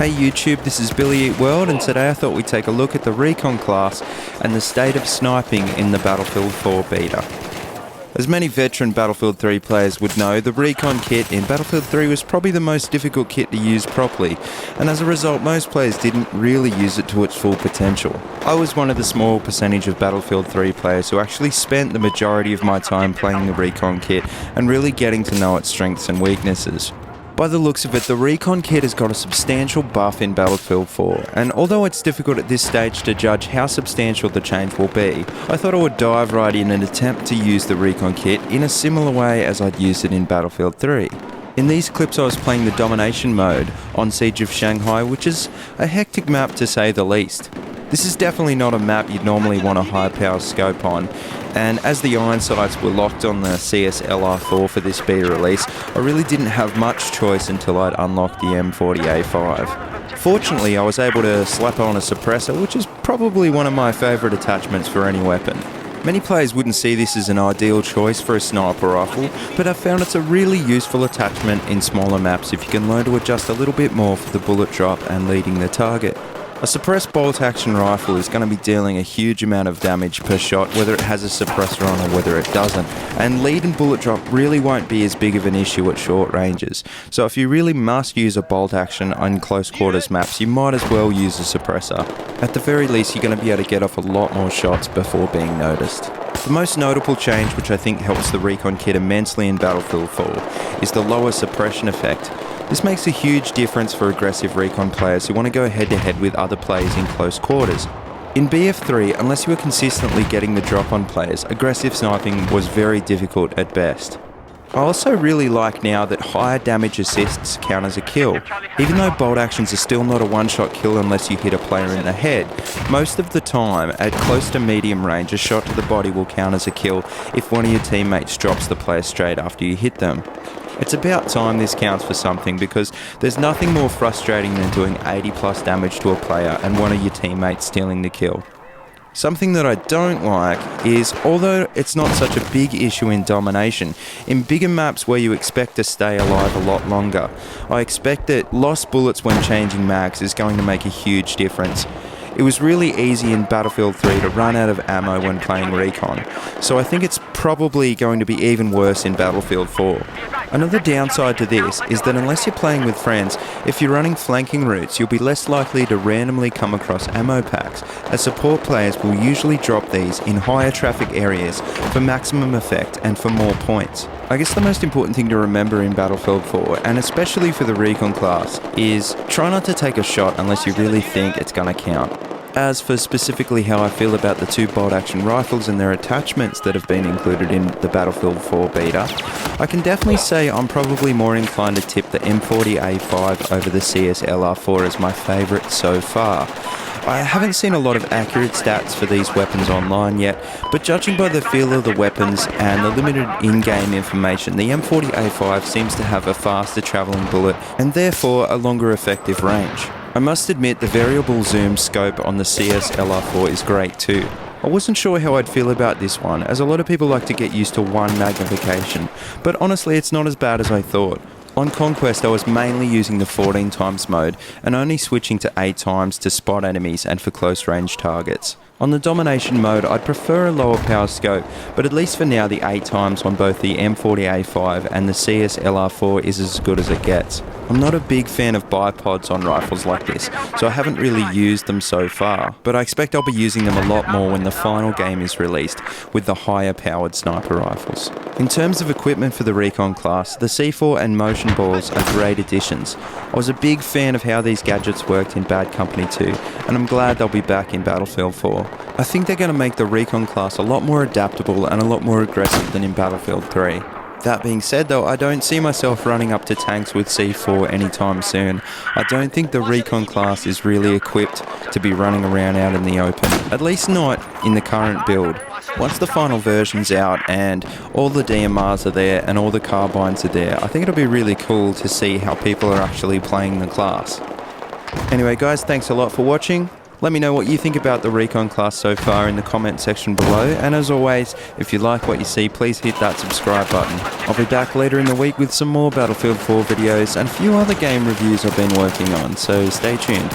Hey YouTube, this is Billyeatworld, and today I thought we'd take a look at the Recon class and the state of sniping in the Battlefield 4 Beta. As many veteran Battlefield 3 players would know, the Recon kit in Battlefield 3 was probably the most difficult kit to use properly, and as a result most players didn't really use it to its full potential. I was one of the small percentage of Battlefield 3 players who actually spent the majority of my time playing the Recon kit and really getting to know its strengths and weaknesses. By the looks of it, the Recon kit has got a substantial buff in Battlefield 4, and although it's difficult at this stage to judge how substantial the change will be, I thought I would dive right in and attempt to use the Recon kit in a similar way as I'd used it in Battlefield 3. In these clips I was playing the domination mode on Siege of Shanghai, which is a hectic map to say the least. This is definitely not a map you'd normally want a high power scope on, and as the iron sights were locked on the CS LR4 for this beta release, I really didn't have much choice until I'd unlocked the M40A5. Fortunately, I was able to slap on a suppressor, which is probably one of my favourite attachments for any weapon. Many players wouldn't see this as an ideal choice for a sniper rifle, but I've found it's a really useful attachment in smaller maps if you can learn to adjust a little bit more for the bullet drop and leading the target. A suppressed bolt-action rifle is going to be dealing a huge amount of damage per shot, whether it has a suppressor on or whether it doesn't, and lead and bullet drop really won't be as big of an issue at short ranges. So if you really must use a bolt-action on close quarters maps, you might as well use a suppressor. At the very least, you're going to be able to get off a lot more shots before being noticed. The most notable change, which I think helps the Recon kit immensely in Battlefield 4, is the lower suppression effect. This makes a huge difference for aggressive Recon players who want to go head-to-head with other players in close quarters. In BF3, unless you were consistently getting the drop on players, aggressive sniping was very difficult at best. I also really like now that higher damage assists count as a kill. Even though bolt actions are still not a one-shot kill unless you hit a player in the head, most of the time, at close to medium range, a shot to the body will count as a kill if one of your teammates drops the player straight after you hit them. It's about time this counts for something, because there's nothing more frustrating than doing 80 plus damage to a player and one of your teammates stealing the kill. Something that I don't like is, although it's not such a big issue in domination, in bigger maps where you expect to stay alive a lot longer, I expect that lost bullets when changing mags is going to make a huge difference. It was really easy in Battlefield 3 to run out of ammo when playing Recon, so I think it's probably going to be even worse in Battlefield 4. Another downside to this is that unless you're playing with friends, if you're running flanking routes, you'll be less likely to randomly come across ammo packs, as support players will usually drop these in higher traffic areas for maximum effect and for more points. I guess the most important thing to remember in Battlefield 4, and especially for the Recon class, is try not to take a shot unless you really think it's going to count. As for specifically how I feel about the two bolt-action rifles and their attachments that have been included in the Battlefield 4 Beta, I can definitely say I'm probably more inclined to tip the M40A5 over the CS LR4 as my favourite so far. I haven't seen a lot of accurate stats for these weapons online yet, but judging by the feel of the weapons and the limited in-game information, the M40A5 seems to have a faster travelling bullet and therefore a longer effective range. I must admit the variable zoom scope on the CS LR4 is great too. I wasn't sure how I'd feel about this one, as a lot of people like to get used to one magnification, but honestly it's not as bad as I thought. On Conquest I was mainly using the 14 times mode and only switching to 8 times to spot enemies and for close range targets. On the domination mode I'd prefer a lower power scope, but at least for now the 8 times on both the M40A5 and the CS LR4 is as good as it gets. I'm not a big fan of bipods on rifles like this, so I haven't really used them so far, but I expect I'll be using them a lot more when the final game is released with the higher powered sniper rifles. In terms of equipment for the Recon class, the C4 and motion balls are great additions. I was a big fan of how these gadgets worked in Bad Company 2, and I'm glad they'll be back in Battlefield 4. I think they're going to make the Recon class a lot more adaptable and a lot more aggressive than in Battlefield 3. That being said though, I don't see myself running up to tanks with C4 anytime soon. I don't think the Recon class is really equipped to be running around out in the open, at least not in the current build. Once the final version's out and all the DMRs are there and all the carbines are there, I think it'll be really cool to see how people are actually playing the class. Anyway guys, thanks a lot for watching. Let me know what you think about the Recon class so far in the comment section below, and as always, if you like what you see, please hit that subscribe button. I'll be back later in the week with some more Battlefield 4 videos and a few other game reviews I've been working on, so stay tuned.